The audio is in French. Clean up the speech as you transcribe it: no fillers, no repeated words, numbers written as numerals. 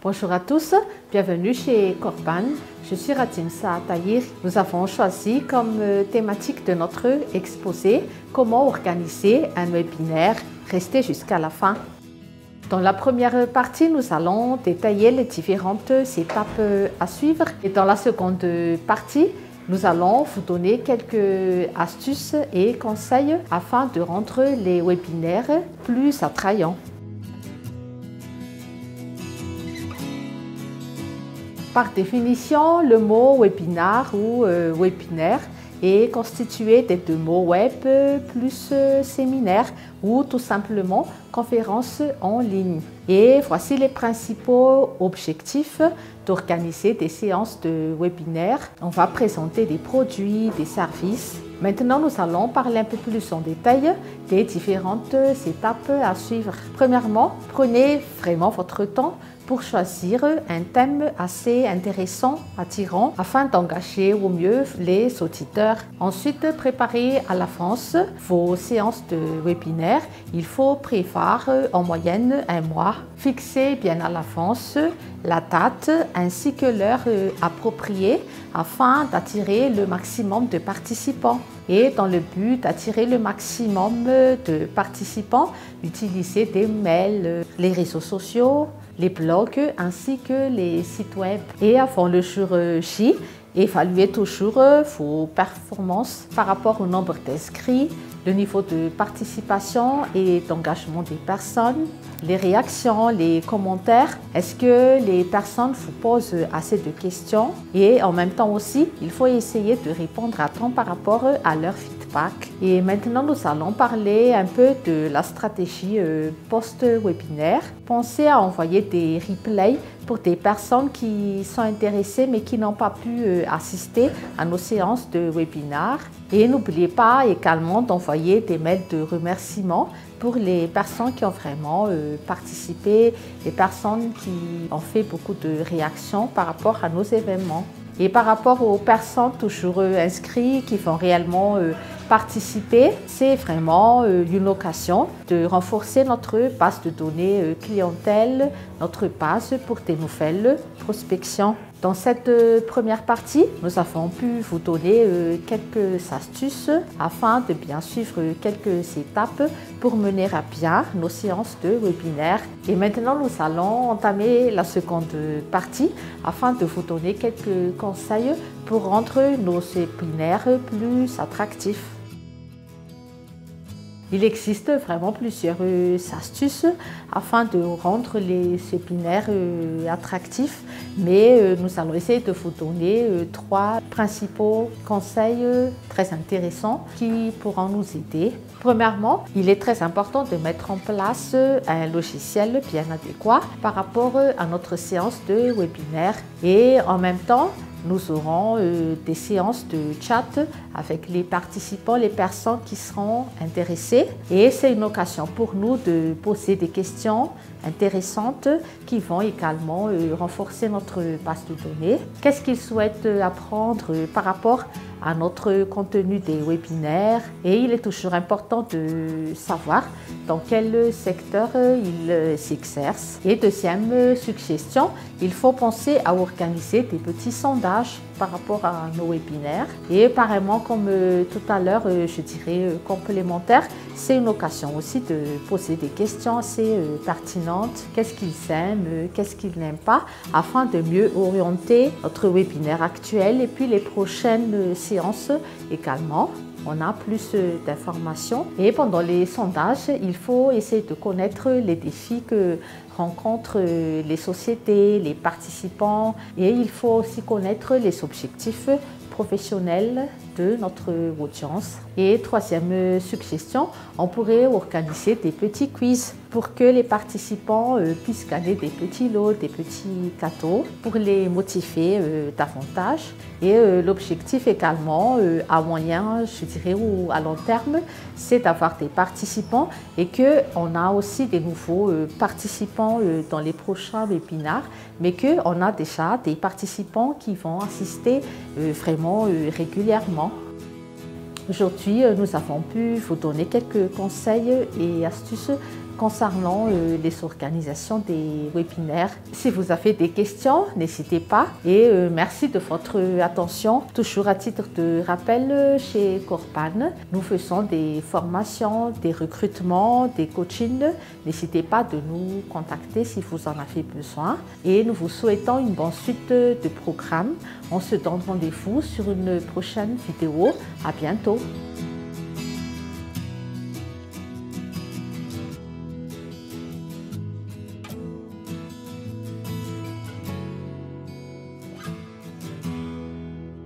Bonjour à tous, bienvenue chez Corban. Je suis Ratimsa Tahir. Nous avons choisi comme thématique de notre exposé comment organiser un webinaire. Restez jusqu'à la fin. Dans la première partie, nous allons détailler les différentes étapes à suivre. Et dans la seconde partie, nous allons vous donner quelques astuces et conseils afin de rendre les webinaires plus attrayants. Par définition, le mot webinar ou webinaire est constitué des deux mots web plus séminaire ou tout simplement conférence en ligne. Et voici les principaux objectifs d'organiser des séances de webinaire. On va présenter des produits, des services. Maintenant, nous allons parler un peu plus en détail des différentes étapes à suivre. Premièrement, prenez vraiment votre temps pour choisir un thème assez intéressant, attirant, afin d'engager au mieux les auditeurs. Ensuite, préparez à l'avance vos séances de webinaire. Il faut prévoir en moyenne un mois. Fixez bien à l'avance la date ainsi que l'heure appropriée afin d'attirer le maximum de participants. Et dans le but d'attirer le maximum de participants, utilisez des mails, les réseaux sociaux, les blogs ainsi que les sites web. Et avant le jour J, évaluez toujours vos performances par rapport au nombre d'inscrits, le niveau de participation et d'engagement des personnes, les réactions, les commentaires. Est-ce que les personnes vous posent assez de questions? Et en même temps aussi, il faut essayer de répondre à temps par rapport à leur feedback. Et maintenant, nous allons parler un peu de la stratégie post-webinaire. Pensez à envoyer des replays pour des personnes qui sont intéressées mais qui n'ont pas pu assister à nos séances de webinaire. Et n'oubliez pas également d'envoyer des mails de remerciements pour les personnes qui ont vraiment participé, les personnes qui ont fait beaucoup de réactions par rapport à nos événements. Et par rapport aux personnes toujours inscrites qui vont réellement participer, c'est vraiment une occasion de renforcer notre base de données clientèle, notre base pour des nouvelles prospections. Dans cette première partie, nous avons pu vous donner quelques astuces afin de bien suivre quelques étapes pour mener à bien nos séances de webinaire. Et maintenant, nous allons entamer la seconde partie afin de vous donner quelques conseils pour rendre nos webinaires plus attractifs. Il existe vraiment plusieurs astuces afin de rendre les webinaires attractifs, mais nous allons essayer de vous donner trois principaux conseils très intéressants qui pourront nous aider. Premièrement, il est très important de mettre en place un logiciel bien adéquat par rapport à notre séance de webinaire et en même temps, nous aurons des séances de chat avec les participants, les personnes qui seront intéressées. Et c'est une occasion pour nous de poser des questions intéressantes qui vont également renforcer notre base de données. Qu'est-ce qu'ils souhaitent apprendre par rapport à notre contenu des webinaires? Et il est toujours important de savoir dans quel secteur ils s'exercent. Et deuxième suggestion, il faut penser à organiser des petits sondages par rapport à nos webinaires. Et pareillement, comme tout à l'heure, je dirais complémentaire, c'est une occasion aussi de poser des questions assez pertinentes. Qu'est-ce qu'ils aiment, qu'est-ce qu'ils n'aiment pas, afin de mieux orienter notre webinaire actuel et puis les prochaines séances également. On a plus d'informations et pendant les sondages, il faut essayer de connaître les défis que rencontrent les sociétés, les participants et il faut aussi connaître les objectifs professionnels de notre audience. Et troisième suggestion, on pourrait organiser des petits quiz pour que les participants puissent gagner des petits lots, des petits cadeaux pour les motiver davantage. Et l'objectif également à moyen, je dirais, ou à long terme, c'est d'avoir des participants et qu'on a aussi des nouveaux participants dans les prochains webinaires, mais qu'on a déjà des participants qui vont assister vraiment régulièrement. Aujourd'hui, nous avons pu vous donner quelques conseils et astuces concernant les organisations des webinaires. Si vous avez des questions, n'hésitez pas et merci de votre attention. Toujours à titre de rappel, chez Corpan, nous faisons des formations, des recrutements, des coachings. N'hésitez pas de nous contacter si vous en avez besoin et nous vous souhaitons une bonne suite de programmes. On se donne rendez-vous sur une prochaine vidéo. À bientôt.